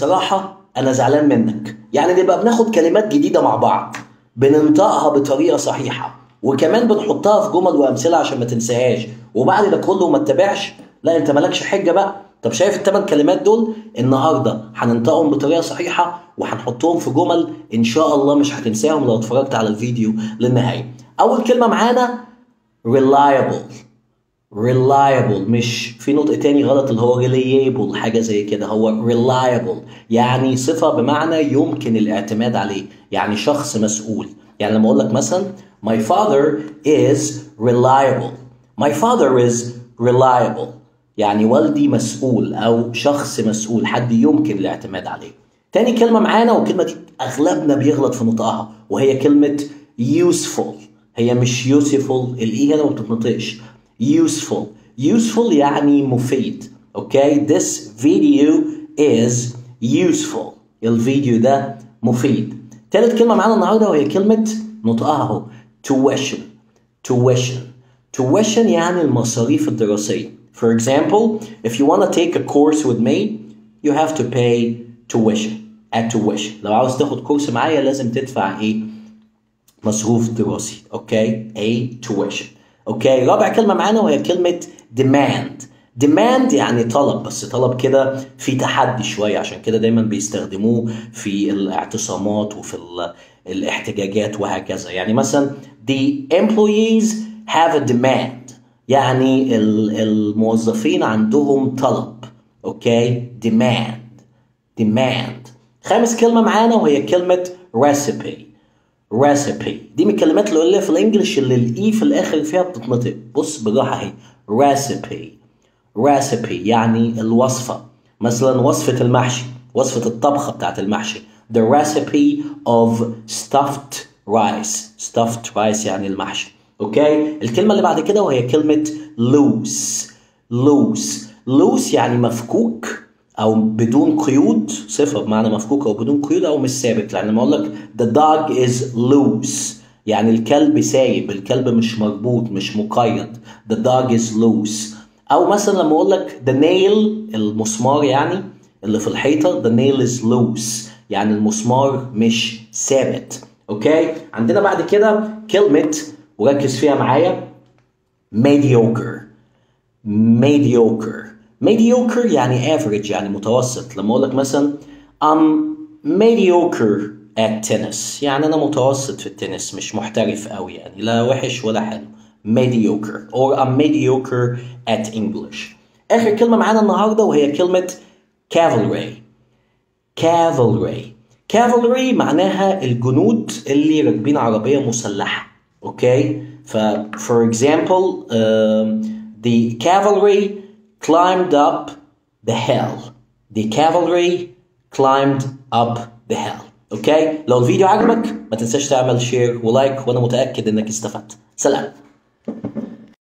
صراحة أنا زعلان منك. يعني نبقى بناخد كلمات جديدة مع بعض بننطقها بطريقة صحيحة وكمان بنحطها في جمل وأمثلة عشان ما تنساهاش، وبعد ده كله ما تتابعش؟ لا أنت مالكش حجة بقى. طب شايف ال8 كلمات دول؟ النهاردة هننطقهم بطريقة صحيحة وهنحطهم في جمل إن شاء الله مش هتنساهم لو اتفرجت على الفيديو للنهاية. أول كلمة معانا reliable. reliable، مش في نطق تاني غلط اللي هو reliable حاجة زي كده، هو reliable يعني صفة بمعنى يمكن الاعتماد عليه، يعني شخص مسؤول. يعني لما أقول لك مثلا my father is reliable. my father is reliable يعني والدي مسؤول أو شخص مسؤول، حد يمكن الاعتماد عليه. تاني كلمة معانا، والكلمة دي أغلبنا بيغلط في نطقها، وهي كلمة useful. هي مش useful، الإي هنا ما بتتنطقش. useful. useful يعني مفيد. اوكي this video is useful. الفيديو ده مفيد. تالت كلمة معانا النهارده وهي كلمة نطقها اهو tuition. tuition. tuition يعني المصاريف الدراسية. For example, if you want to take a course with me, you have to pay tuition. at tuition. لو عاوز تاخد كورس معايا لازم تدفع ايه؟ مصروف دراسي. اوكي a tuition. اوكي رابع كلمة معانا وهي كلمة demand. demand يعني طلب، بس طلب كده في تحدي شوية، عشان كده دايما بيستخدموه في الاعتصامات وفي الاحتجاجات وهكذا. يعني مثلا the employees have a demand يعني الموظفين عندهم طلب. اوكي demand. demand. خامس كلمة معانا وهي كلمة recipe. recipe دي من الكلمات القليلة في الانجليش اللي الاي في الاخر فيها بتتنطق. بص بالراحة اهي recipe. recipe يعني الوصفة. مثلا وصفة المحشي، وصفة الطبخة بتاعت المحشي the recipe of stuffed rice. stuffed rice يعني المحشي. اوكي الكلمة اللي بعد كده وهي كلمة loose. loose. loose يعني مفكوك او بدون قيود، صفه بمعنى مفكوك او بدون قيود او مش ثابت. يعني لما اقول لك the dog is loose يعني الكلب سايب، الكلب مش مربوط مش مقيد. the dog is loose. او مثلا لما اقول لك the nail المسمار يعني اللي في الحيطه the nail is loose يعني المسمار مش ثابت. اوكي عندنا بعد كده كلمه وركز فيها معايا mediocre. mediocre. mediocre يعني average يعني متوسط. لما اقول لك مثلا I'm mediocre at tennis يعني انا متوسط في التنس مش محترف قوي، يعني لا وحش ولا حلو. mediocre or I'm mediocre at English. اخر كلمة معانا النهاردة وهي كلمة cavalry. cavalry. cavalry معناها الجنود اللي راكبين عربية مسلحة. اوكي ف for example the cavalry climbed up the hill. The cavalry climbed up the hill. اوكي لو الفيديو عجبك ما تنساش تعمل شير ولايك، وانا متأكد انك استفدت. سلام.